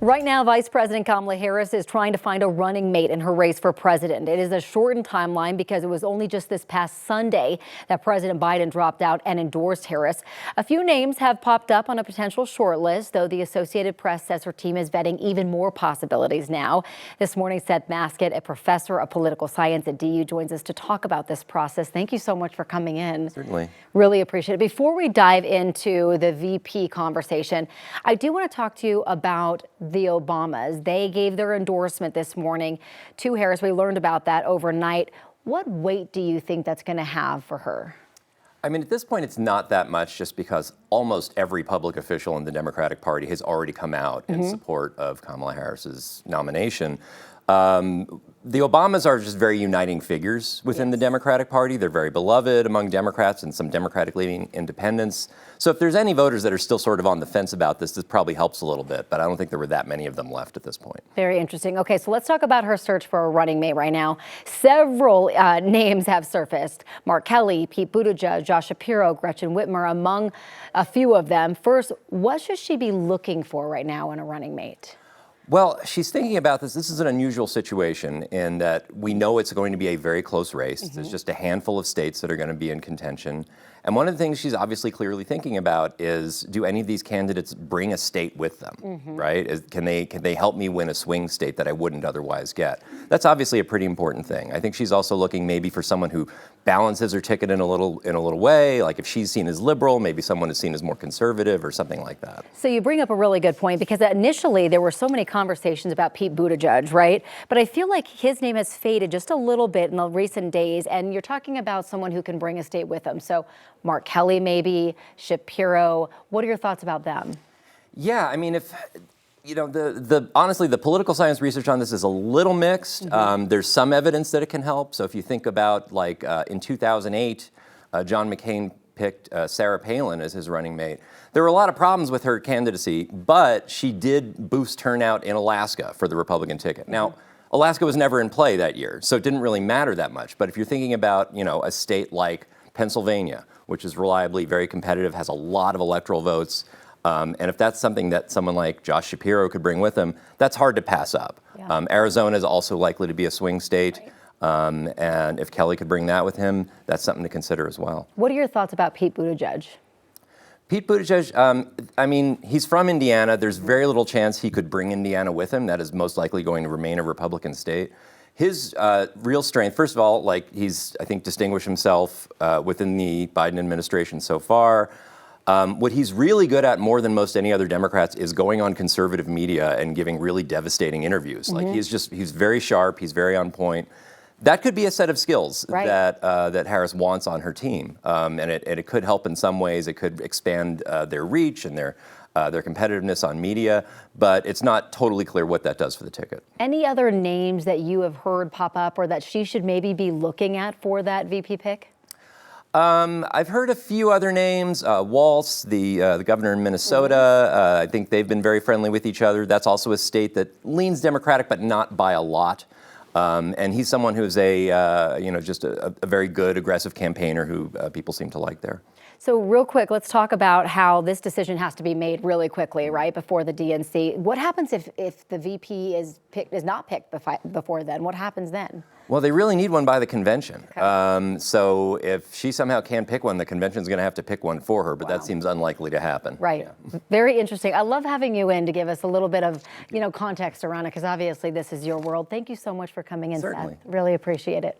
Right now, Vice President Kamala Harris is trying to find a running mate in her race for president. It is a shortened timeline because it was only just this past Sunday that President Biden dropped out and endorsed Harris. A few names have popped up on a potential shortlist, though the Associated Press says her team is vetting even more possibilities now. This morning, Seth Musket, a professor of political science at DU, joins us to talk about this process. Thank you so much for coming in. Certainly. Really appreciate it. Before we dive into the VP conversation, I do want to talk to you about the Obamas. They gave their endorsement this morning to Harris. We learned about that overnight. What weight do you think that's going to have for her? I mean, at this point, it's not that much just because almost every public official in the Democratic Party has already come out in support of Kamala Harris's nomination. The Obamas are just very uniting figures within the Democratic Party. They're very beloved among Democrats and some Democratic-leaning independents. So if there's any voters that are still sort of on the fence about this, this probably helps a little bit, but I don't think there were that many of them left at this point. Very interesting. Okay, so let's talk about her search for a running mate right now. Several names have surfaced. Mark Kelly, Pete Buttigieg, Josh Shapiro, Gretchen Whitmer, among a few of them. First, what should she be looking for right now in a running mate? Well, she's thinking about this. This is an unusual situation in that we know it's going to be a very close race. There's just a handful of states that are going to be in contention. And one of the things she's obviously clearly thinking about is, do any of these candidates bring a state with them, right? Can they help me win a swing state that I wouldn't otherwise get? That's obviously a pretty important thing. I think she's also looking maybe for someone who balances her ticket in a little way. Like if she's seen as liberal, maybe someone is seen as more conservative or something like that. So you bring up a really good point, because initially there were so many conversations about Pete Buttigieg, right? But I feel like his name has faded just a little bit in the recent days, and you're talking about someone who can bring a state with them. So Mark Kelly, maybe, Shapiro. What are your thoughts about them? Yeah, I mean, if you know, honestly, the political science research on this is a little mixed. There's some evidence that it can help. So if you think about, like, in 2008, John McCain picked Sarah Palin as his running mate. There were a lot of problems with her candidacy, but she did boost turnout in Alaska for the Republican ticket. Now, Alaska was never in play that year, so it didn't really matter that much. But if you're thinking about, you know, a state like Pennsylvania, which is reliably very competitive, has a lot of electoral votes, and if that's something that someone like Josh Shapiro could bring with him, that's hard to pass up. Arizona is also likely to be a swing state, and if Kelly could bring that with him, that's something to consider as well. What are your thoughts about Pete Buttigieg? Pete Buttigieg, I mean, he's from Indiana. There's very little chance he could bring Indiana with him. That is most likely going to remain a Republican state. His real strength, first of all, like he's, I think, distinguished himself within the Biden administration so far. What he's really good at more than most any other Democrats is going on conservative media and giving really devastating interviews. Like he's very sharp, he's very on point. That could be a set of skills that Harris wants on her team, and it could help in some ways. It could expand their reach and their competitiveness on media, but it's not totally clear what that does for the ticket. Any other names that you have heard pop up or that she should maybe be looking at for that VP pick? I've heard a few other names. Walz, the governor in Minnesota, I think they've been very friendly with each other. That's also a state that leans Democratic, but not by a lot. And he's someone who's just a very good, aggressive campaigner who people seem to like there. So real quick, let's talk about how this decision has to be made really quickly, right, before the DNC. What happens if the VP is not picked before then? What happens then? Well, they really need one by the convention. Okay. So if she somehow can't pick one, the convention's going to have to pick one for her, but that seems unlikely to happen. Right. Yeah. Very interesting. I love having you in to give us a little bit of, context around it, because obviously this is your world. Thank you so much for coming in, Certainly. Seth. Really appreciate it.